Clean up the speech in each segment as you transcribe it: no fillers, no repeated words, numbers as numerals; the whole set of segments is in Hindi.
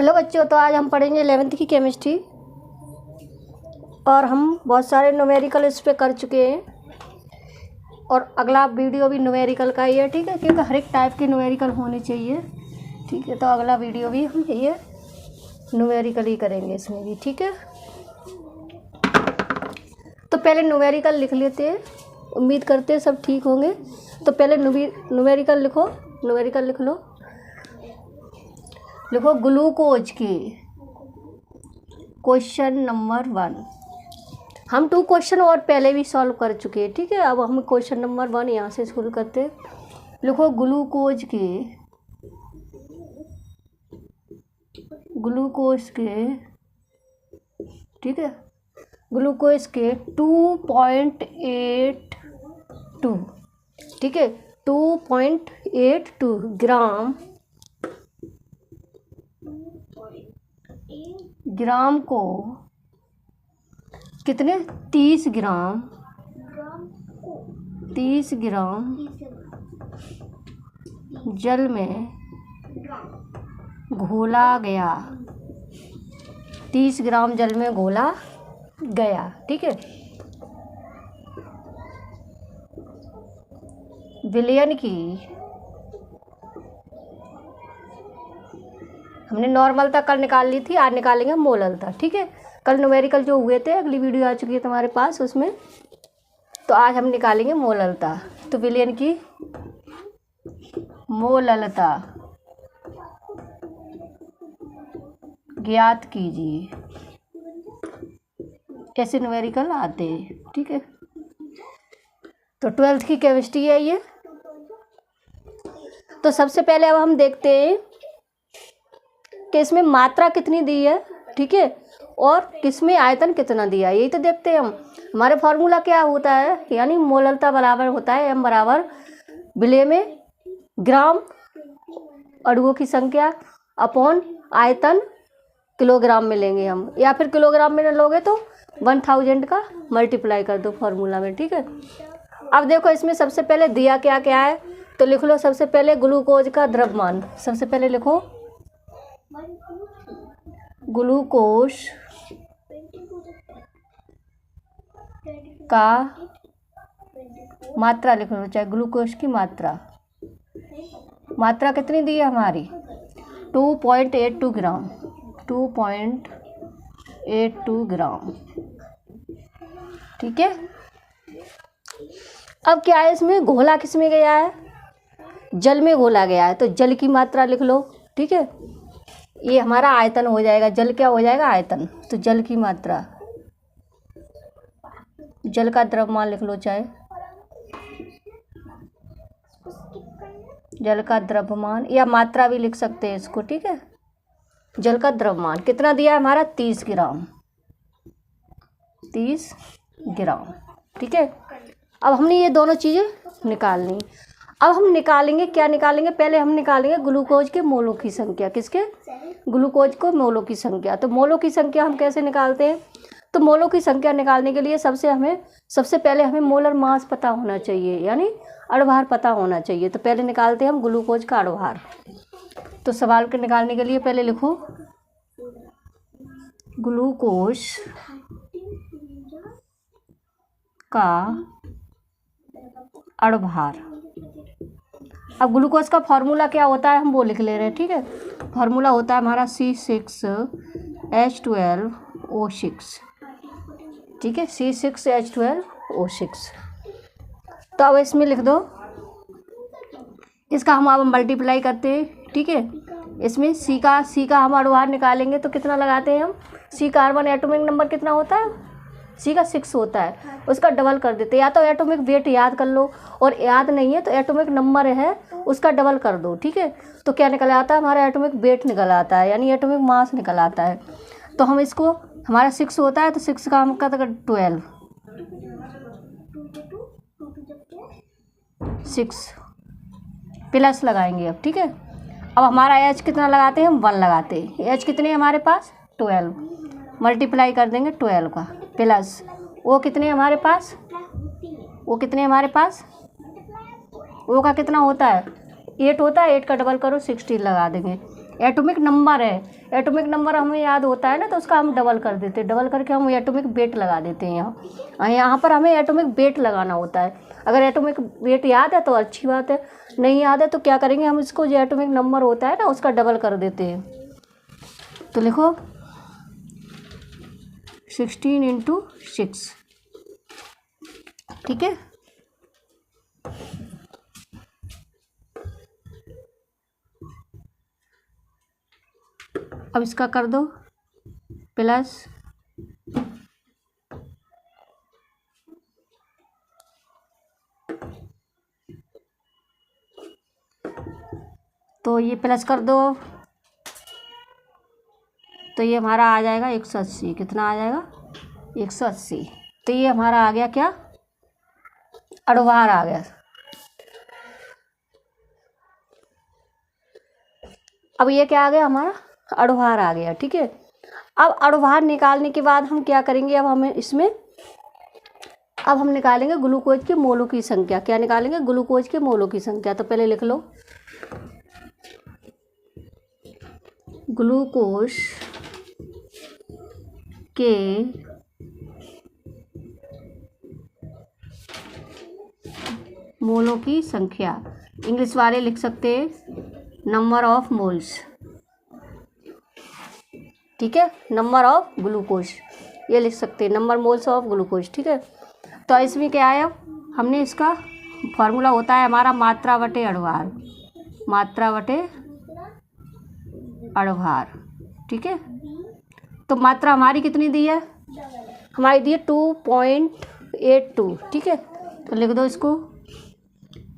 हेलो बच्चों, तो आज हम पढ़ेंगे 11th की केमिस्ट्री और हम बहुत सारे न्यूमेरिकल इस पे कर चुके हैं और अगला वीडियो भी न्यूमेरिकल का ही है। ठीक है, क्योंकि हर एक टाइप की न्यूमेरिकल होनी चाहिए। ठीक है, तो अगला वीडियो भी हम ये न्यूमेरिकल ही करेंगे इसमें भी। ठीक है, तो पहले न्यूमेरिकल लिख लेते हैं। उम्मीद करते हैं सब ठीक होंगे। तो पहले न्यूमेरिकल लिखो। न्यूमेरिकल लिख लो। लिखो ग्लूकोज की क्वेश्चन नंबर 1। हम 2 क्वेश्चन और पहले भी सॉल्व कर चुके हैं। ठीक है, अब हम क्वेश्चन नंबर 1 यहाँ से शुरू करते हैं। लिखो ग्लूकोज के ठीक है, ग्लूकोज के 2.82 ठीक है 2.82 ग्राम को कितने 30 ग्राम जल में घोला गया। 30 ग्राम जल में घोला गया। ठीक है, विलयन की हमने नॉर्मलता कल निकाल ली थी, आज निकालेंगे मोललता। ठीक है, कल न्यूमेरिकल जो हुए थे अगली वीडियो आ चुकी है तुम्हारे पास उसमें, तो आज हम निकालेंगे मोललता। तो विलयन की मोललता ज्ञात कीजिए। ऐसे न्यूमेरिकल आते हैं। ठीक है, तो 12th की केमिस्ट्री है ये। तो सबसे पहले अब हम देखते हैं कि इसमें मात्रा कितनी दी है। ठीक है, और किसमें आयतन कितना दिया है, यही तो देखते हैं हम। हमारे फार्मूला क्या होता है, यानी मोललता बराबर होता है m बराबर विलय में ग्राम अणुओं की संख्या अपॉन आयतन किलोग्राम में लेंगे हम, या फिर किलोग्राम में न लोगे तो 1000 का मल्टीप्लाई कर दो फार्मूला में। ठीक है, अब देखो इसमें सबसे पहले दिया क्या क्या है, तो लिख लो सबसे पहले ग्लूकोज का द्रव्यमान। सबसे पहले लिखो ग्लूकोज का मात्रा लिख लो, चाहे ग्लूकोज की मात्रा कितनी दी है हमारी 2.82 ग्राम 2.82 ग्राम। ठीक है, अब क्या है, इसमें घोला किस में गया है, जल में घोला गया है, तो जल की मात्रा लिख लो। ठीक है, ये हमारा आयतन हो जाएगा, जल क्या हो जाएगा आयतन, तो जल की मात्रा, जल का द्रव्यमान लिख लो, चाहे जल का द्रव्यमान या मात्रा भी लिख सकते हैं इसको। ठीक है, जल का द्रव्यमान कितना दिया है हमारा 30 ग्राम। ठीक है, अब हमने ये दोनों चीज़ें निकालनी। अब हम निकालेंगे क्या निकालेंगे, पहले हम निकालेंगे ग्लूकोज के मोलों की संख्या। किसके, ग्लूकोज को मोलों की संख्या। तो मोलों की संख्या हम कैसे निकालते हैं, तो मोलों की संख्या निकालने के लिए सबसे पहले हमें मोलर मास पता होना चाहिए, यानी अणुभार पता होना चाहिए। तो पहले निकालते हैं हम ग्लूकोज का अणुभार। तो सवाल के निकालने के लिए पहले लिखो ग्लूकोज का अणुभार। अब ग्लूकोज का फार्मूला क्या होता है हम वो लिख ले रहे हैं। ठीक है, फार्मूला होता है हमारा C6H12O6। ठीक है, C6H12O6। तो अब इसमें लिख दो, इसका हम अब मल्टीप्लाई करते हैं। ठीक है, इसमें C का हम अणुभार निकालेंगे तो कितना लगाते हैं हम, C कार्बन एटॉमिक नंबर कितना होता है, C का 6 होता है, उसका डबल कर देते हैं। या तो एटॉमिक वेट याद कर लो, और याद नहीं है तो एटॉमिक नंबर है उसका डबल कर दो। ठीक है, तो क्या निकल आता है हमारा एटॉमिक वेट निकल आता है, यानी एटॉमिक मास निकल आता है। तो हम इसको, हमारा 6 होता है तो 6 का हम कहते हैं 12 6 प्लस लगाएंगे अब। ठीक है, अब हमारा H कितना लगाते हैं हम 1 लगाते हैं। H कितने हमारे पास 12, मल्टीप्लाई कर देंगे 12 का, प्लस वो कितने हमारे पास, वो का कितना होता है 8 होता है, 8 का डबल करो 16 लगा देंगे। एटॉमिक नंबर है, एटॉमिक नंबर हमें याद होता है ना, तो उसका हम डबल कर देते हैं, डबल करके हम एटॉमिक वेट लगा देते हैं यहाँ पर हमें एटॉमिक वेट लगाना होता है। अगर एटॉमिक वेट याद है तो अच्छी बात है, नहीं याद है तो क्या करेंगे हम इसको, जो एटॉमिक नंबर होता है ना उसका डबल कर देते हैं। तो लिखो 16 × 6, ठीक है। अब इसका कर दो प्लस, तो ये प्लस कर दो, तो ये हमारा आ जाएगा 180। कितना आ जाएगा? 180। तो ये हमारा आ गया क्या? अड़वार आ गया। अब ये क्या आ गया? हमारा अड़वार आ गया, ठीक है। अब अड़वार निकालने के बाद हम क्या करेंगे, अब हमें इसमें अब हम निकालेंगे ग्लूकोज के मोलों की संख्या। क्या निकालेंगे? ग्लूकोज के मोलों की संख्या। तो पहले लिख लो ग्लूकोज के मोलों की संख्या। इंग्लिश वाले लिख सकते हैं नंबर ऑफ मोल्स, ठीक है, नंबर ऑफ ग्लूकोज, ये लिख सकते हैं नंबर मोल्स ऑफ ग्लूकोज, ठीक है। तो इसमें क्या है, अब हमने इसका फॉर्मूला होता है हमारा मात्रा बटे अड़वार, मात्रा बटे अड़वार, ठीक है। तो मात्रा हमारी कितनी दी है? हमारी दी है 2.82, ठीक है। तो लिख दो इसको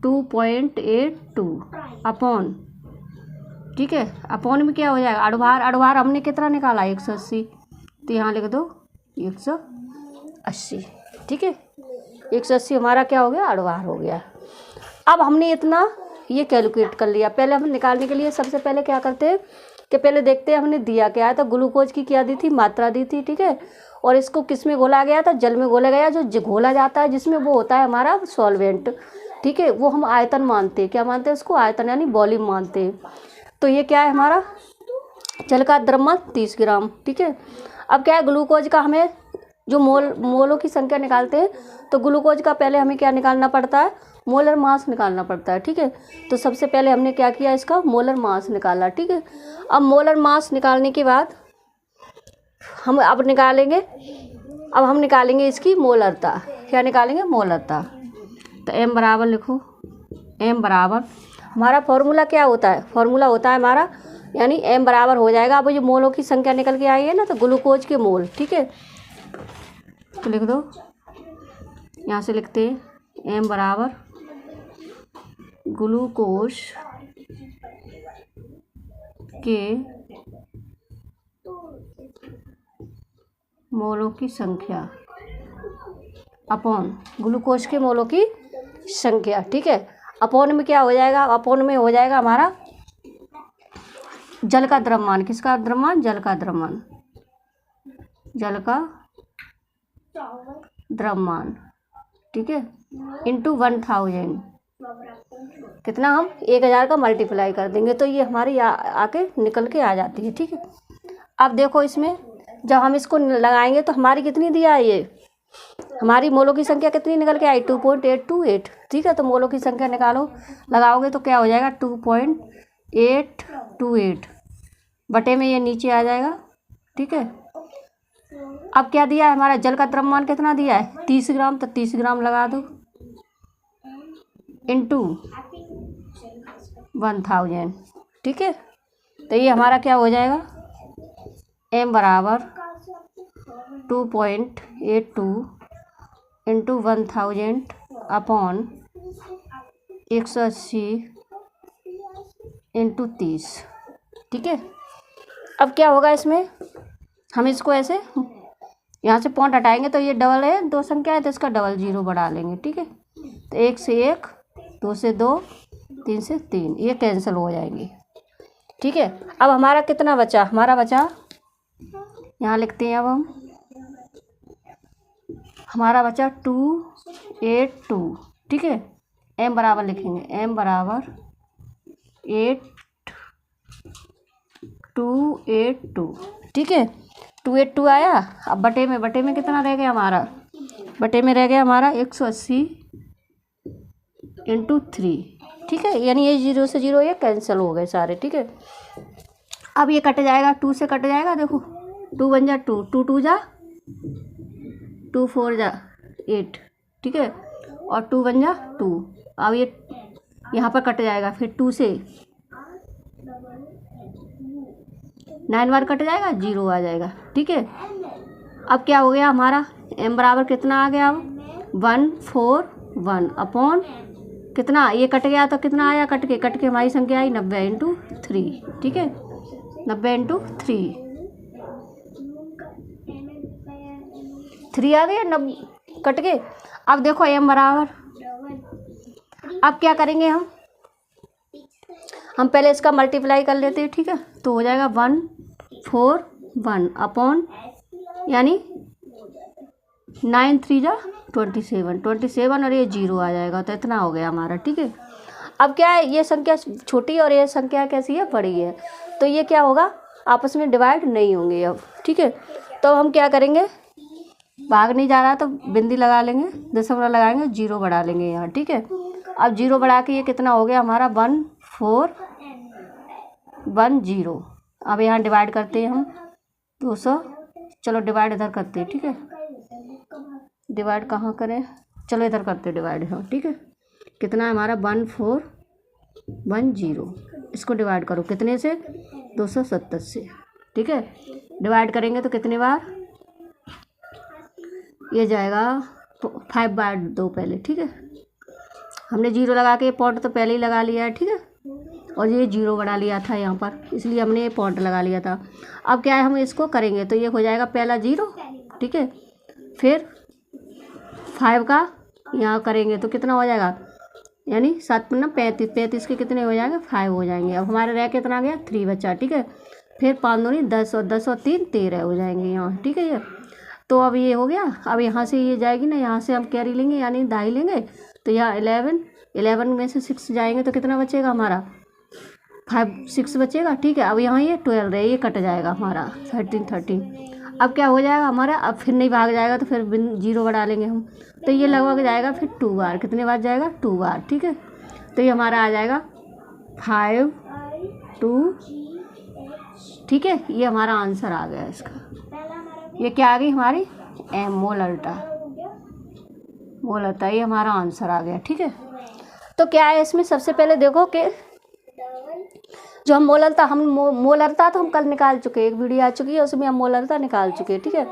2.82 अपॉन, ठीक है। अपॉन में क्या हो जाएगा? अड़वार, अड़वार हमने कितना निकाला? 180। तो यहाँ लिख दो 180, ठीक है। 180 हमारा क्या हो गया? अड़वार हो गया। अब हमने इतना ये कैलकुलेट कर लिया। पहले हम निकालने के लिए सबसे पहले क्या करते हैं कि पहले देखते हैं हमने दिया क्या है। तो ग्लूकोज की क्या दी थी? मात्रा दी थी, ठीक है। और इसको किस में घोला गया था? जल में घोला गया। जो घोला जाता है जिसमें वो होता है हमारा सॉल्वेंट, ठीक है। वो हम आयतन मानते हैं। क्या मानते हैं उसको? आयतन यानी वॉल्यूम मानते हैं। तो ये क्या है हमारा? जल का द्रव्यमान 30 ग्राम, ठीक है। अब क्या है, ग्लूकोज का हमें जो मोलों की संख्या निकालते हैं, तो ग्लूकोज का पहले हमें क्या निकालना पड़ता है? मोलर मास निकालना पड़ता है, ठीक है। तो सबसे पहले हमने क्या किया? इसका मोलर मास निकाला, ठीक है। अब मोलर मास निकालने के बाद हम अब हम निकालेंगे इसकी मोलरता। क्या निकालेंगे? मोलरता। तो m बराबर लिखो, m बराबर हमारा फॉर्मूला क्या होता है? फॉर्मूला होता है हमारा, यानी m बराबर हो जाएगा। अब ये मोलों की संख्या निकल के आई है ना, तो ग्लूकोज के मोल, ठीक है। तो लिख दो, यहाँ से लिखते हैं m बराबर ग्लूकोज के मोलों की संख्या अपॉन ग्लूकोज के मोलों की संख्या, ठीक है। अपॉन में क्या हो जाएगा? अपॉन में हो जाएगा हमारा जल का द्रव्यमान। किसका द्रव्यमान? जल का द्रव्यमान, जल का द्रव्यमान, ठीक है, इंटू 1000। कितना? हम 1000 का मल्टीप्लाई कर देंगे तो ये हमारी आके निकल के आ जाती है, ठीक है। अब देखो इसमें जब हम इसको लगाएंगे तो हमारी कितनी दिया है? ये हमारी मोलों की संख्या कितनी निकल के आई? 2.828, ठीक है। तो मोलों की संख्या निकालो, लगाओगे तो क्या हो जाएगा? 2.828 बटे में ये नीचे आ जाएगा, ठीक है। अब क्या दिया है हमारा? जल का द्रव्यमान कितना दिया है? 30 ग्राम। तो 30 ग्राम लगा दो इंटू 1000, ठीक है। तो ये हमारा क्या हो जाएगा? m बराबर 2.82 इंटू 1000 अपॉन 180 इंटू 30, ठीक है। अब क्या होगा इसमें? हम इसको ऐसे यहाँ से पॉइंट हटाएंगे तो ये डबल है, दो संख्या है तो इसका डबल 0 बढ़ा लेंगे, ठीक है। तो 1 से 1, 2 से 2, 3 से 3, ये कैंसिल हो जाएंगे, ठीक है। अब हमारा कितना बचा? हमारा बचा, यहाँ लिखते हैं अब हमारा बचा 282, ठीक है। m बराबर लिखेंगे, m बराबर 8 282, ठीक है 282 आया। अब बटे में कितना रह गया हमारा, बटे में रह गया हमारा 180 × 3, ठीक है, यानी ये 0 से 0 ये कैंसिल हो गए सारे, ठीक है। अब ये कट जाएगा, 2 से कट जाएगा, देखो 2 बन जा 2, 2 2 जा 2 4 जा 8, ठीक है, और 2 बन जा 2। अब ये यहाँ पर कट जाएगा, फिर 2 से 9 बार कट जाएगा, 0 आ जाएगा, ठीक है। अब क्या हो गया हमारा m बराबर कितना आ गया, अब 141 अपॉन कितना, ये कट गया तो कितना आया, कट के हमारी संख्या आई 90 × 3, ठीक है 90 × 3 आ गया 90 कट के। अब देखो m बराबर, अब क्या करेंगे हम पहले इसका मल्टीप्लाई कर लेते हैं, ठीक है, तो हो जाएगा 141 अपॉन यानी 9 3 जा 27 और ये 0 आ जाएगा, तो इतना हो गया हमारा, ठीक है। अब क्या है, ये संख्या छोटी और ये संख्या कैसी है, बड़ी है, तो ये क्या होगा, आपस में डिवाइड नहीं होंगे अब, ठीक है। तो हम क्या करेंगे, भाग नहीं जा रहा तो बिंदी लगा लेंगे, दशमलव लगाएंगे, 0 बढ़ा लेंगे यहाँ, ठीक है। अब 0 बढ़ा के ये कितना हो गया हमारा 1410। अब यहाँ डिवाइड करते हैं हम 200, चलो डिवाइड इधर करते हैं, ठीक है, डिवाइड कहाँ करें, चलो इधर करते हैं डिवाइड, हाँ ठीक है। कितना है हमारा 1410, इसको डिवाइड करो कितने से, 270 से, ठीक है। डिवाइड करेंगे तो कितने बार, ये जाएगा 5 बार 2 पहले, ठीक है। हमने 0 लगा के पॉइंट तो पहले ही लगा लिया है, ठीक है, और ये 0 बढ़ा लिया था यहाँ पर, इसलिए हमने ये पॉइंट लगा लिया था। अब क्या है, हम इसको करेंगे तो ये हो जाएगा पहला 0, ठीक है, फिर 5 का यहाँ करेंगे तो कितना हो जाएगा, यानी 7 में 35 के कितने हो जाएगा, 5 हो जाएंगे। अब हमारा रह कितना गया, 3 बचा, ठीक है। फिर 5 दूनी 10 और 10 और 3 13 हो जाएंगे यहाँ, ठीक है। ये तो अब ये हो गया। अब यहाँ से ये जाएगी ना, यहाँ से हम कैरी लेंगे यानी दाई लेंगे, तो यहाँ 11 में से 6 जाएंगे तो कितना बचेगा हमारा, 6 बचेगा, ठीक है। अब यहाँ ये 12 है, ये कट जाएगा हमारा 13। अब क्या हो जाएगा हमारा, अब फिर नहीं भाग जाएगा तो फिर 0 बढ़ा लेंगे हम, तो ये लगभग जाएगा फिर 2 बार, कितने बार जाएगा, 2 बार, ठीक है। तो ये हमारा आ जाएगा 5 2, ठीक है। ये हमारा आंसर आ गया इसका, ये क्या आ गई हमारी मोलरता, ये हमारा आंसर आ गया, ठीक है। तो क्या है इसमें, सबसे पहले देखो कि जो हम मोलरता तो हम कल निकाल चुके, एक वीडियो आ चुकी है उसमें हम मोलरता निकाल चुके, ठीक है।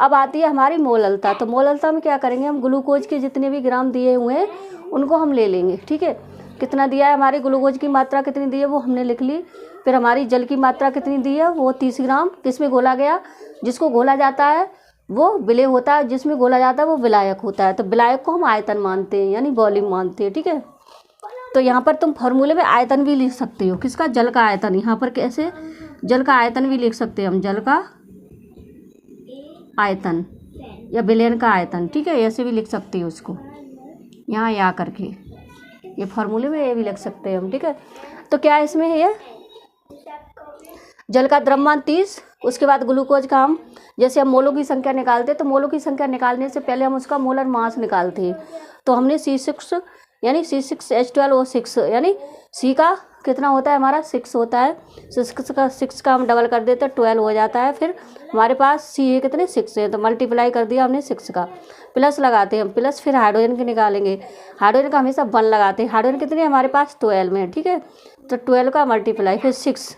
अब आती है हमारी मोलरता। तो मोलरता में क्या करेंगे, हम ग्लूकोज के जितने भी ग्राम दिए हुए हैं उनको हम ले लेंगे, ठीक है। कितना दिया है, हमारी ग्लूकोज की मात्रा कितनी दी है वो हमने लिख ली। फिर हमारी जल की मात्रा कितनी दी है, वो 30 ग्राम। किसमें घोला गया, जिसको घोला जाता है वो विलेय होता है, जिसमें घोला जाता है वो विलायक होता है। तो विलायक को हम आयतन मानते हैं यानी वॉल्यूम मानते हैं, ठीक है। तो यहाँ पर तुम फॉर्मूले में आयतन भी लिख सकते हो, किसका, जल का आयतन। यहाँ पर कैसे, जल का आयतन भी लिख सकते हैं हम, जल का आयतन या विलयन का आयतन, ठीक है, ऐसे भी लिख सकते हो उसको, यहाँ या करके ये फॉर्मूले में ये भी लिख सकते हैं हम, ठीक है। तो क्या इसमें है, ये जल का द्रव्यमान 30, उसके बाद ग्लूकोज का हम जैसे हम मोलों की संख्या निकालते हैं, तो मोलों की संख्या निकालने से पहले हम उसका मोलर मास निकालते हैं। तो हमने C6 यानी C6H12O6 यानी C का कितना होता है हमारा 6 होता है, 6 का हम डबल कर देते हैं 12 हो जाता है। फिर हमारे पास C है कितने 6 है, तो मल्टीप्लाई कर दिया हमने 6 का, प्लस लगाते हैं हम प्लस। फिर हाइड्रोजन के निकालेंगे, हाइड्रोजन का हमेशा 1 लगाते हैं। हाइड्रोजन कितने हमारे पास 12 में, ठीक है। तो 12 का मल्टीप्लाई फिर 6,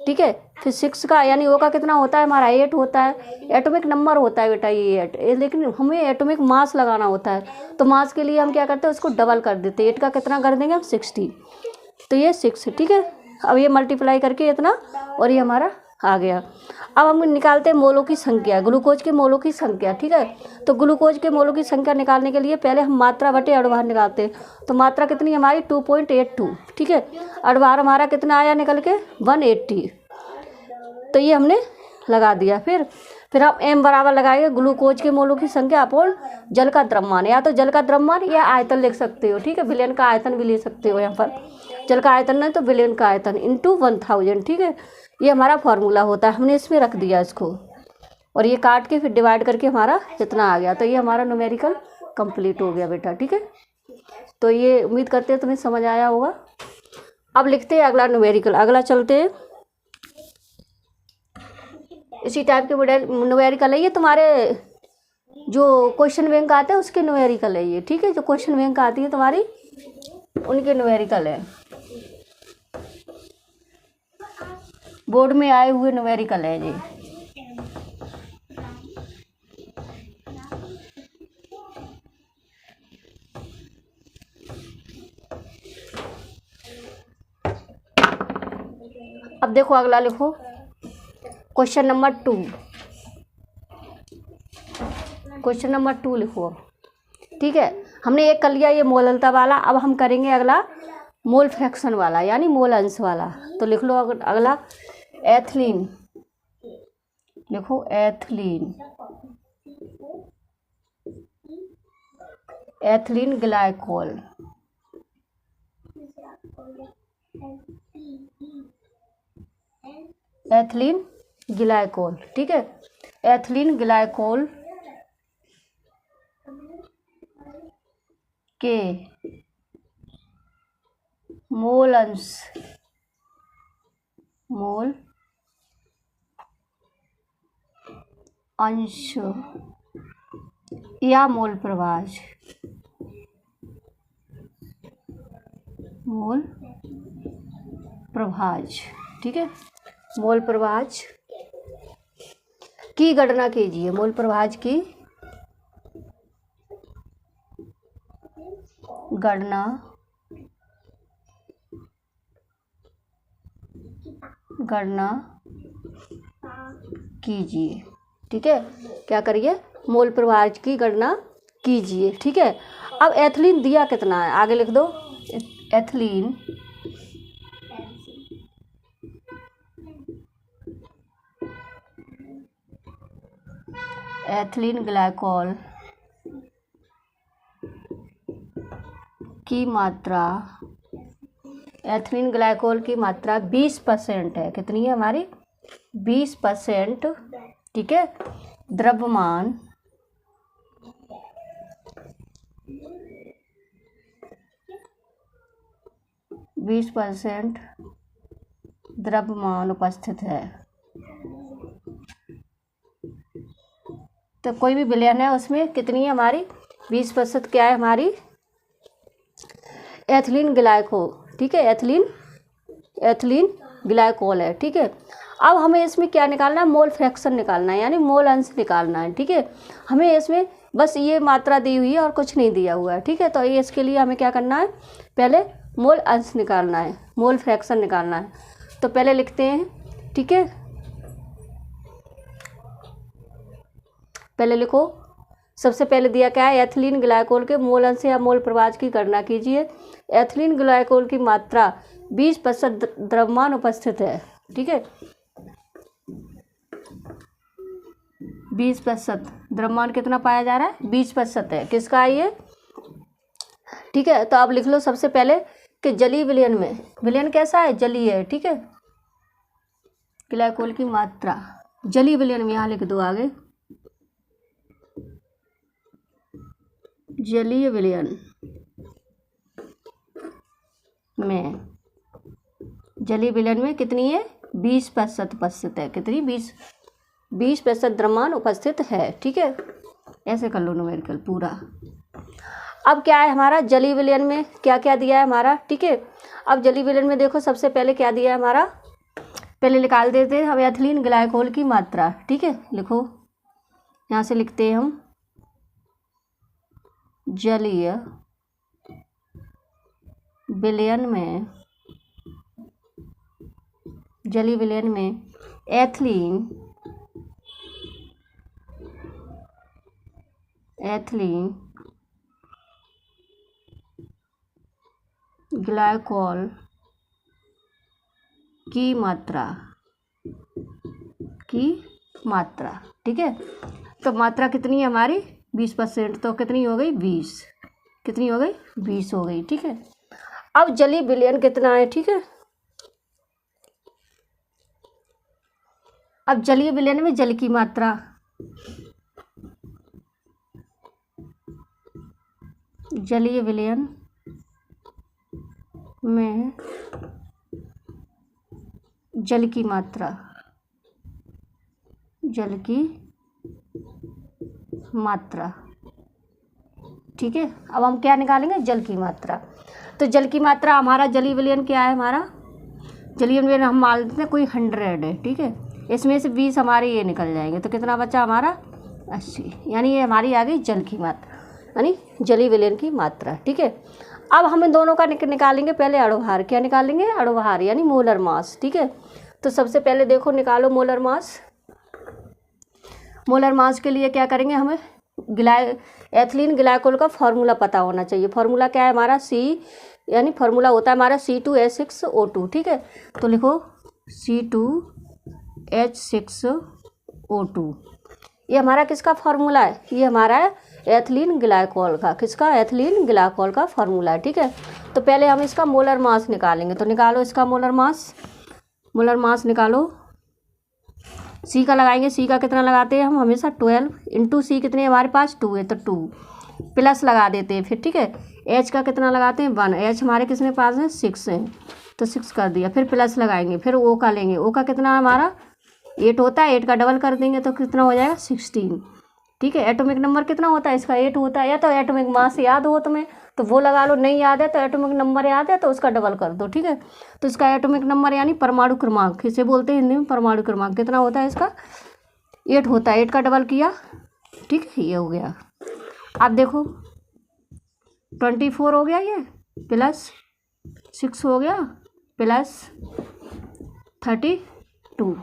ठीक है। फिर 6 का यानी O का कितना होता है हमारा 8 होता है, एटॉमिक नंबर होता है बेटा ये 8, लेकिन हमें एटॉमिक मास लगाना होता है। तो मास के लिए हम क्या करते हैं, उसको डबल कर देते हैं, 8 का कितना कर देंगे हम 60, तो ये 6, ठीक है। अब ये मल्टीप्लाई करके इतना और ये हमारा आ गया। अब हम निकालते हैं मोलों की संख्या, ग्लूकोज के मोलों की संख्या, ठीक है। तो ग्लूकोज के मोलों की संख्या निकालने के लिए पहले हम मात्रा बटे अड़भार निकालते हैं। तो मात्रा कितनी हमारी 2.82, ठीक है। अड़भार हमारा कितना आया निकल के 180, तो ये हमने लगा दिया। फिर हम m बराबर लगाएंगे ग्लूकोज के मोलों की संख्या अपॉन जल का द्रव्यमान, या तो जल का द्रव्यमान या आयतन लिख सकते हो, ठीक है, विलयन का आयतन भी ले सकते हो, यहाँ पर जल का आयतन नहीं तो विलयन का आयतन इंटू 1000, ठीक है। ये हमारा फॉर्मूला होता है, हमने इसमें रख दिया इसको, और ये काट के फिर डिवाइड करके हमारा इतना आ गया, तो ये हमारा न्यूमेरिकल कंप्लीट हो गया बेटा, ठीक है। तो ये उम्मीद करते हैं तुम्हें समझ आया होगा। अब लिखते हैं अगला न्यूमेरिकल, अगला चलते हैं, इसी टाइप के न्यूमेरिकल है ये, तुम्हारे जो क्वेश्चन बैंक आते हैं उसके न्यूमेरिकल है ये, ठीक है, जो क्वेश्चन बैंक आती है तुम्हारी उनके न्यूमेरिकल है, बोर्ड में आए हुए न्यूमेरिकल है ये। अब देखो अगला लिखो क्वेश्चन नंबर 2, क्वेश्चन नंबर 2 लिखो, ठीक है। हमने एक कर लिया ये मोललता वाला, अब हम करेंगे अगला मोल फ्रैक्शन वाला यानी मोल अंश वाला। तो लिख लो अगला एथिलीन, लिखो ethylene, ethylene glycol, ethylene glycol, ठीक है। एथिलीन ग्लाइकोल के मोल अंश, मोल अंश या मोल प्रभाज, मोल प्रभाज, ठीक है, मोल प्रभाज की गणना कीजिए, मोल प्रभाज की गणना कीजिए, ठीक है। क्या करिए, मोल प्रभाज की गणना कीजिए, ठीक है। अब एथिलीन दिया कितना है, आगे लिख दो, एथिलीन एथिलीन ग्लाइकोल की मात्रा, एथिलीन ग्लाइकोल की मात्रा 20% है, कितनी है हमारी 20%, ठीक है। द्रव्यमान 20% द्रव्यमान उपस्थित है, तो कोई भी विलयन है उसमें कितनी है हमारी 20% क्या है हमारी एथिलीन ग्लाइकोल, ठीक है, एथिलीन ग्लाइकोल है, ठीक है। अब हमें इसमें क्या निकालना है, मोल फ्रैक्शन निकालना है यानी मोल अंश निकालना है, ठीक है। हमें इसमें बस ये मात्रा दी हुई है और कुछ नहीं दिया हुआ है, ठीक है। तो ये इसके लिए हमें क्या करना है, पहले मोल अंश निकालना है, मोल फ्रैक्शन निकालना है। तो पहले लिखते हैं, ठीक है, पहले लिखो, सबसे पहले दिया क्या है, एथिलीन ग्लाइकोल के मोल अंश या मोल प्रभाज की गणना कीजिए। एथिलीन ग्लाइकोल की मात्रा 20% द्रव्यमान उपस्थित है, ठीक है, 20% द्रव्यमान कितना पाया जा रहा है 20% है, किसका है ये, ठीक है। तो आप लिख लो सबसे पहले कि जलीय विलयन में, विलयन कैसा है जलीय है, ठीक है, ग्लाइकोल की मात्रा जलीय विलयन में, यहाँ लिख दो आगे, जलीय विलयन में, जलीय विलयन में कितनी है 20% उपस्थित है, कितनी 20% द्रव्यमान उपस्थित है, ठीक है। ऐसे कर लो न्यूमेरिकल पूरा। अब क्या है हमारा जलीय विलयन में क्या क्या दिया है हमारा, ठीक है। अब जलीय विलयन में देखो सबसे पहले क्या दिया है हमारा, पहले निकाल देते हैं हम एथिलीन ग्लाइकोल की मात्रा, ठीक है। लिखो यहाँ से लिखते हैं हम जलीय विलयन में, जलीय विलयन में एथिलीन ग्लाइकोल की मात्रा, ठीक है। तो मात्रा कितनी है हमारी 20%, तो कितनी हो गई 20, कितनी हो गई 20 हो गई, ठीक है। अब जलीय विलयन कितना है, ठीक है। अब जलीय विलयन में जल की मात्रा, जलीय विलयन में जल की मात्रा, जल की मात्रा, ठीक है। अब हम क्या निकालेंगे, जल की मात्रा। तो जल की मात्रा हमारा जलीय विलयन क्या है, हमारा जलीय विलयन हम मान लेते हैं कोई 100 है, ठीक है। इसमें से 20 हमारे ये निकल जाएंगे, तो कितना बचा हमारा 80, यानी ये हमारी आ गई जल की मात्रा, यानी जलीय विलयन की मात्रा, ठीक है। अब हम इन दोनों का निकालेंगे पहले अणुभार। क्या निकालेंगे, अणुभार यानी मोलर मास, ठीक है। तो सबसे पहले देखो निकालो मोलर मास। मोलर मास के लिए क्या करेंगे, हमें एथिलीन ग्लाइकोल का फॉर्मूला पता होना चाहिए। फॉर्मूला क्या है हमारा, सी यानी फॉर्मूला होता है हमारा C2H6O2, ठीक है। तो लिखो C2H6O2, ये हमारा किसका फार्मूला है, ये हमारा है एथिलीन ग्लाइकोल का, किसका, एथिलीन ग्लाइकोल का फार्मूला है, ठीक है। तो पहले हम इसका मोलर मास निकालेंगे। तो निकालो इसका मोलर मास, मोलर मास निकालो। सी का लगाएंगे, सी का कितना लगाते हैं हम हमेशा 12 इंटू सी कितने हमारे पास 2 है, तो 2 प्लस लगा देते हैं फिर, ठीक है। एच का कितना लगाते हैं 1, एच हमारे किसने पास है 6 है, तो 6 कर दिया, फिर प्लस लगाएंगे, फिर ओ का लेंगे, ओ का कितना हमारा 8 होता है, 8 का डबल कर देंगे तो कितना हो जाएगा 16, ठीक है। एटॉमिक नंबर कितना होता है इसका 8 होता है, या तो एटॉमिक मास याद हो तुम्हें तो वो लगा लो, नहीं याद है तो एटॉमिक नंबर याद है तो उसका डबल कर दो, ठीक है। तो इसका एटॉमिक नंबर यानी परमाणु क्रमांक, इसे बोलते हैं हिंदी में परमाणु क्रमांक, कितना होता है इसका 8 होता है, 8 का डबल किया, ठीक है, ये हो गया। आप देखो 24 हो गया, ये प्लस 6 हो गया प्लस 32।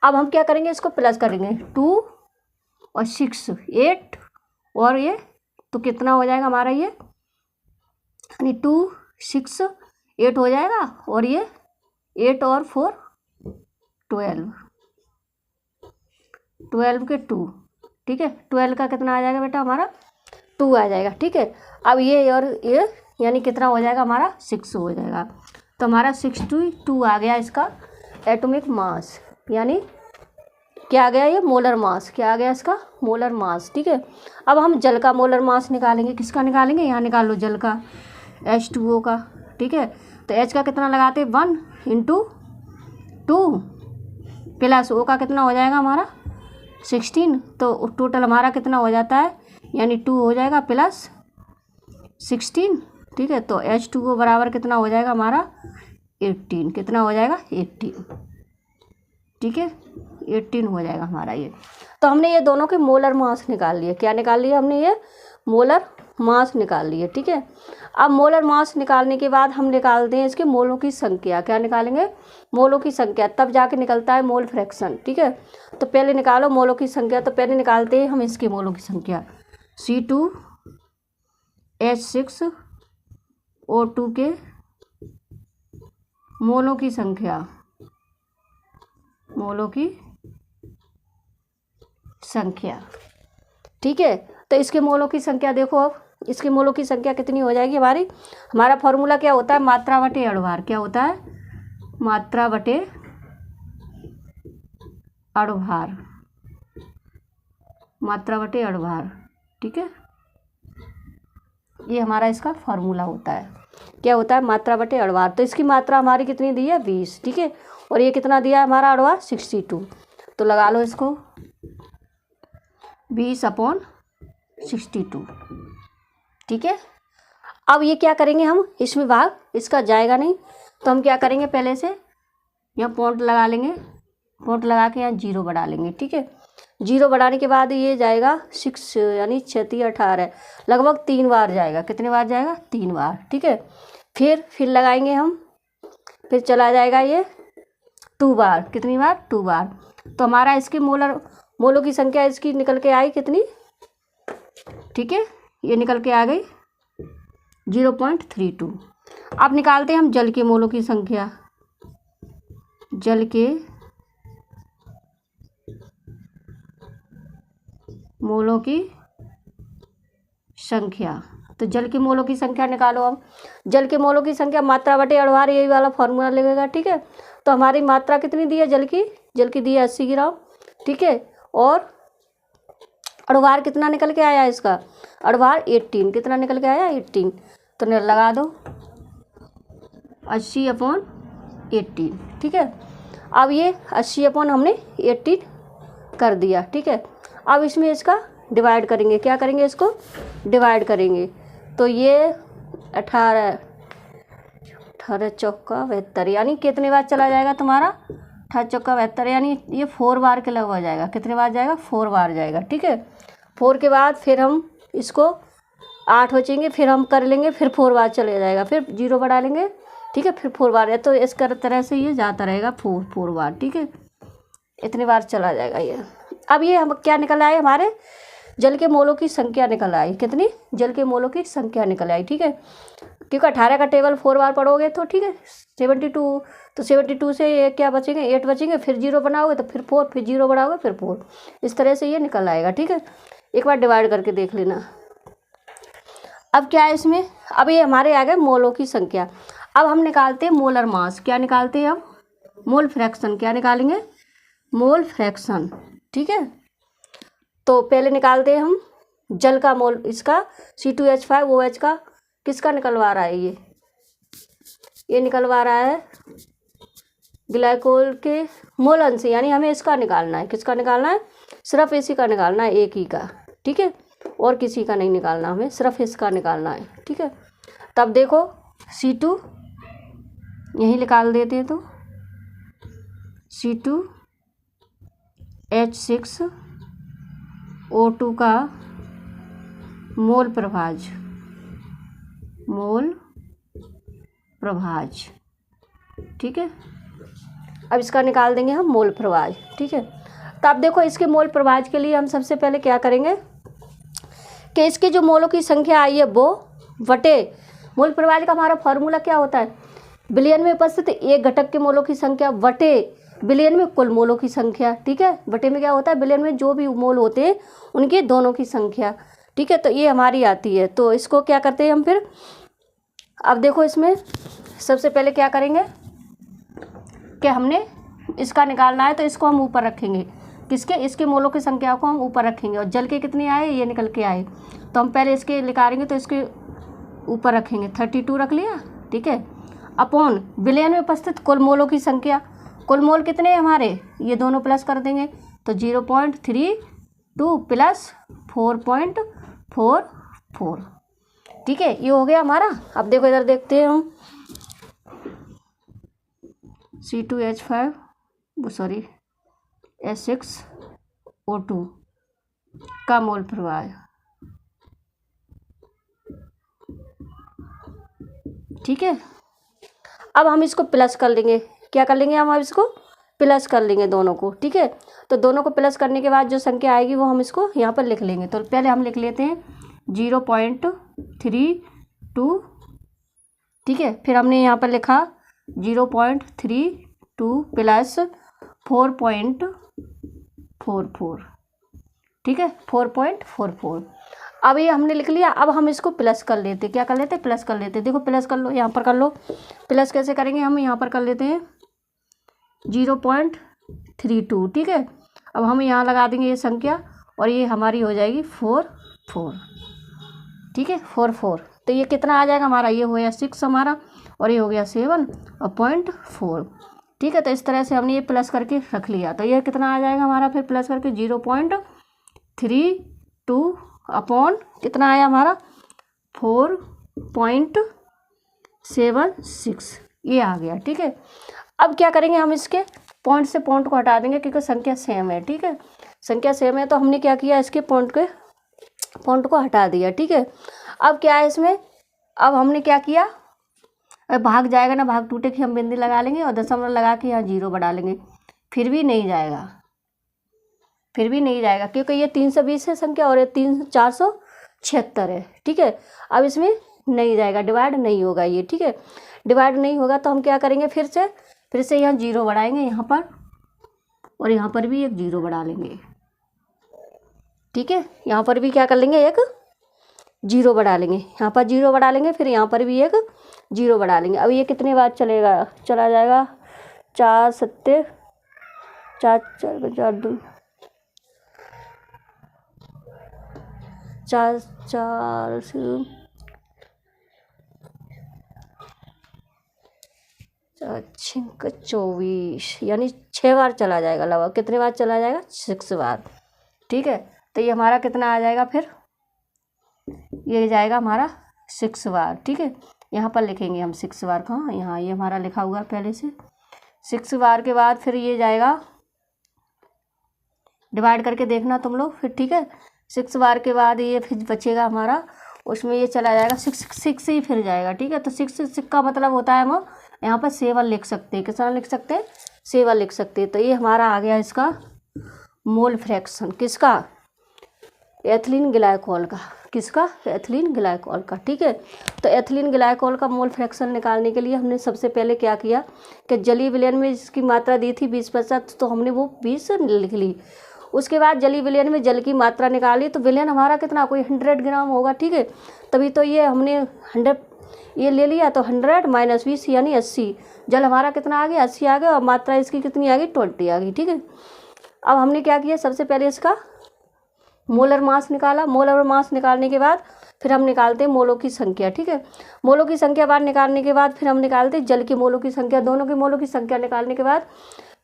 अब हम क्या करेंगे, इसको प्लस करेंगे 2 और 6 8 और ये, तो कितना हो जाएगा हमारा ये, यानी 2 6 8 हो जाएगा, और ये 8 और 4 12, 12 के 2, ठीक है। 12 का कितना आ जाएगा बेटा हमारा 2 आ जाएगा, ठीक है। अब ये और ये यानी कितना हो जाएगा हमारा 6 हो जाएगा, तो हमारा 62 आ गया इसका एटॉमिक मास, यानी क्या आ गया ये मोलर मास, क्या आ गया इसका मोलर मास, ठीक है। अब हम जल का मोलर मास निकालेंगे, किसका निकालेंगे, यहाँ निकाल लो जल का H2O का, ठीक है। तो H का कितना लगाते 1 इंटू 2 प्लस O का कितना हो जाएगा हमारा 16, तो टोटल हमारा कितना हो जाता है, यानी 2 हो जाएगा प्लस 16, ठीक है। तो H2O बराबर कितना हो जाएगा हमारा 18, कितना हो जाएगा 18, ठीक है, 18 हो जाएगा हमारा ये। तो हमने ये दोनों के मोलर मास निकाल लिए, क्या निकाल लिया हमने, ये मोलर मास निकाल लिए, ठीक है। अब मोलर मास निकालने के बाद हम निकालते हैं इसके मोलों की संख्या, क्या निकालेंगे मोलों की संख्या, तब जाके निकलता है मोल फ्रैक्शन, ठीक है। तो पहले निकालो मोलों की संख्या, तो पहले निकालते हैं हम इसके मोलों की संख्या, C2H6O2 के मोलों की संख्या, मोलों की संख्या, ठीक है। तो इसके मोलों की संख्या देखो, अब इसके मोलों की संख्या कितनी हो जाएगी हमारी, हमारा फॉर्मूला क्या होता है मात्रा बटे अणुभार, क्या होता है मात्रा बटे अणुभार, मात्रा बटे अणुभार, ठीक है। ये हमारा इसका फॉर्मूला होता है, क्या होता है मात्रा बटे अणुभार। तो इसकी मात्रा हमारी कितनी दी है 20, ठीक है, और ये कितना दिया है हमारा अणुभार 62, तो लगा लो इसको 20/62, ठीक है। अब ये क्या करेंगे हम, इसमें भाग इसका जाएगा नहीं, तो हम क्या करेंगे पहले से यहाँ पॉइंट लगा लेंगे, पॉइंट लगा के यहाँ 0 बढ़ा लेंगे, ठीक है। 0 बढ़ाने के बाद ये जाएगा 6 यानी 6 18 लगभग 3 बार जाएगा, कितने बार जाएगा 3 बार, ठीक है। फिर लगाएंगे हम, फिर चला जाएगा ये 2 बार, कितनी बार 2 बार, तो हमारा इसकी मोलों की संख्या इसकी निकल के आई कितनी, ठीक है, ये निकल के आ गई 0.32। अब निकालते हैं हम जल के मोलों की संख्या, जल के मोलों की संख्या। तो जल के मोलों की संख्या निकालो। अब जल के मोलों की संख्या मात्रा बटे अड़वार, यही वाला फॉर्मूला लगेगा। ठीक है, तो हमारी मात्रा कितनी दी है जल की दी है 80 ग्राम। ठीक है, और अड़वार कितना निकल के आया इसका, अड़वार 18, कितना निकल के आया 18। तो लगा दो 80/18। ठीक है, अब ये 80 हमने 18 कर दिया। ठीक है, अब इसमें इसका डिवाइड करेंगे, क्या करेंगे, इसको डिवाइड करेंगे। तो ये 18 चौका 72, यानी कितने बार चला जाएगा तुम्हारा, 18 चौका 72, यानी ये 4 बार के लगभग जाएगा। कितने बार जाएगा, 4 बार जाएगा। ठीक है, 4 के बाद फिर हम इसको 8 बचेंगे, फिर हम कर लेंगे, फिर 4 बार चले जाएगा, फिर 0 बढ़ा लेंगे। ठीक है, फिर 4 बार है, तो इस तरह से ये जाता रहेगा 4 बार। ठीक है, इतनी बार चला जाएगा ये। अब ये हम क्या निकल आए, हमारे जल के मोलों की संख्या निकल आई। कितनी, जल के मोलों की संख्या निकल आई। ठीक है, क्योंकि 18 का टेबल 4 बार पढ़ोगे तो ठीक है 72, तो 72 से ये क्या बचेंगे, 8 बचेंगे, फिर 0 बनाओगे तो फिर 4, फिर 0 बढ़ाओगे फिर 4, इस तरह से ये निकल आएगा। ठीक है, एक बार डिवाइड करके देख लेना। अब क्या है इसमें, अब ये हमारे आ गए मोलों की संख्या। अब हम निकालते हैं मोलर मास। क्या निकालते हैं, अब मोल फ्रैक्शन। क्या निकालेंगे, मोल फ्रैक्शन। ठीक है, तो पहले निकालते हैं हम जल का मोल, इसका C2H5OH का किसका निकलवा रहा है, ये निकलवा रहा है ग्लाइकोल के मोलन से, यानी हमें इसका निकालना है। किसका निकालना है, सिर्फ इसी का निकालना है, एक ही का। ठीक है, और किसी का नहीं निकालना, हमें सिर्फ इसका निकालना है। ठीक है, तब देखो C2 यहीं निकाल देते हैं, तो C2H6O2 का मोल प्रभाज। ठीक है, अब इसका निकाल देंगे हम मोल प्रभाज। ठीक है, तो अब देखो इसके मोल प्रभाज के लिए हम सबसे पहले क्या करेंगे कि इसकी जो मोलों की संख्या आई है वो बटे, मोल प्रभाज का हमारा फॉर्मूला क्या होता है, बिलियन में उपस्थित एक घटक के मोलों की संख्या बटे बिलियन में कुल मोलों की संख्या। ठीक है, बटे में क्या होता है, बिलियन में जो भी मोल होते हैं उनके दोनों की संख्या। ठीक है, तो ये हमारी आती है। तो इसको क्या करते हैं हम फिर, अब देखो इसमें सबसे पहले क्या करेंगे कि हमने इसका निकालना है, तो इसको हम ऊपर रखेंगे। किसके, इसके मोलों की संख्या को हम ऊपर रखेंगे, और जल के कितने आए, ये निकल के आए, तो हम पहले इसके निकालेंगे, तो इसके ऊपर रखेंगे 32 रख लिया। ठीक है, अपॉन बिलियन में उपस्थित कुल मोलों की संख्या। कुल मोल कितने हैं हमारे, ये दोनों प्लस कर देंगे, तो 0.32 प्लस 4.44। ठीक है, ये हो गया हमारा। अब देखो इधर देखते हैं हम H6O2 का मोल प्रभाव। ठीक है, अब हम इसको प्लस कर लेंगे। क्या कर लेंगे हम, अब इसको प्लस कर लेंगे दोनों को। ठीक है, तो दोनों को प्लस करने के बाद जो संख्या आएगी वो हम इसको यहाँ पर लिख लेंगे। तो पहले हम लिख लेते हैं 0.32। ठीक है, फिर हमने यहाँ पर लिखा 0.32 प्लस 4.44। ठीक है, 4.44। अब ये हमने लिख लिया। अब हम इसको प्लस कर लेते, क्या कर लेते, प्लस कर लेते। देखो प्लस कर लो, यहाँ पर कर लो। प्लस कैसे करेंगे हम, यहाँ पर कर लेते हैं 0.32। ठीक है, अब हम यहाँ लगा देंगे ये संख्या, और ये हमारी हो जाएगी 44। ठीक है, 44। तो ये कितना आ जाएगा हमारा, ये हो गया 6 हमारा, और ये हो गया 7.4। ठीक है, तो इस तरह से हमने ये प्लस करके रख लिया। तो ये कितना आ जाएगा हमारा, फिर प्लस करके 0.32 अपॉन कितना आया हमारा 4.76, ये आ गया। ठीक है, अब क्या करेंगे हम, इसके पॉइंट से पॉइंट को हटा देंगे, क्योंकि संख्या सेम है। ठीक है, संख्या सेम है, तो हमने क्या किया, इसके पॉइंट को हटा दिया। ठीक है, अब क्या है इसमें, अब हमने क्या किया, भाग जाएगा ना, भाग टूटे की हम बिंदी लगा लेंगे, और दशमलव लगा के यहाँ 0 बढ़ा लेंगे, फिर भी नहीं जाएगा, क्योंकि ये 320 है संख्या, और ये 476 है। ठीक है, अब इसमें नहीं जाएगा, डिवाइड नहीं होगा ये। ठीक है, डिवाइड नहीं होगा, तो हम क्या करेंगे, फिर से यहाँ 0 बढ़ाएंगे यहाँ पर, और यहाँ पर भी एक 0 बढ़ा लेंगे। ठीक है। यहाँ पर भी क्या कर लेंगे, एक जीरो बढ़ा लेंगे, यहाँ पर जीरो बढ़ा लेंगे, फिर यहाँ पर भी एक जीरो बढ़ा लेंगे। अब ये कितने बार चलेगा, चला जाएगा 4 सत्ते 4 4 4 2 4 4 4 24, यानी 6 बार चला जाएगा लगभग। कितने बार चला जाएगा, 6 बार। ठीक है, तो ये हमारा कितना आ जाएगा, फिर ये जाएगा हमारा 6 बार। ठीक है, यहाँ पर लिखेंगे हम 6 बार, कहाँ, यहाँ, ये हमारा लिखा हुआ है पहले से। 6 बार के बाद फिर ये जाएगा, डिवाइड करके देखना तुम लोग फिर। ठीक है, 6 बार के बाद ये फिर बचेगा हमारा, उसमें ये चला जाएगा 6 ही फिर जाएगा। ठीक है, तो 6 का मतलब होता है हम यहाँ पर 7 लिख सकते हैं। कितना लिख सकते हैं, 7 लिख सकते हैं। तो ये हमारा आ गया इसका मोल फ्रैक्शन, किसका, एथिलीन ग्लाइकोल का। किसका, एथिलीन ग्लाइकोल का। ठीक है, तो एथिलीन ग्लाइकोल का मोल फ्रैक्शन निकालने के लिए हमने सबसे पहले क्या किया कि जलीय विलयन में जिसकी मात्रा दी थी 20%, तो हमने वो 20 लिख ली। उसके बाद जलीय विलयन में जल की मात्रा निकाली, तो विलयन हमारा कितना, कोई 100 ग्राम होगा। ठीक है, तभी तो ये हमने 100 ये ले लिया, तो 100 माइनस 20 यानी 80। जल हमारा कितना आ गया, 80 आ गया, और मात्रा इसकी कितनी आ गई, 20 आ गई। ठीक है, अब हमने क्या किया, सबसे पहले इसका मोलर मास निकाला। मोलर मास निकालने के बाद फिर हम निकालते हैं मोलों की संख्या। ठीक है, मोलों की संख्या बार निकालने के बाद फिर हम निकालते हैं जल के मोलों की संख्या। दोनों के मोलों की संख्या निकालने के बाद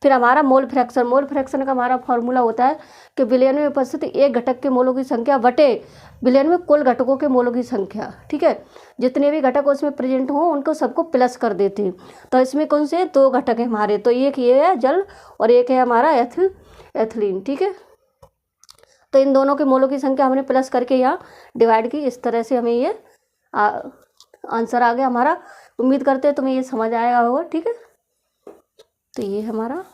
फिर हमारा मोल फ्रैक्शन। मोल फ्रैक्शन का हमारा फॉर्मूला होता है कि विलयन में उपस्थित एक घटक के मोलों की संख्या बटे विलयन में कुल घटकों के मोलों की संख्या। ठीक है, जितने भी घटक उसमें प्रेजेंट हों उनको सबको प्लस कर देते हैं। तो इसमें कौन से 2 घटक है हमारे, तो एक ये है जल और एक है हमारा एथिलीन। ठीक है, तो इन दोनों के मोलों की संख्या हमने प्लस करके यहाँ डिवाइड की। इस तरह से हमें ये आंसर आ गया हमारा। उम्मीद करते हैं तुम्हें ये समझ आएगा होगा। ठीक है, तो ये हमारा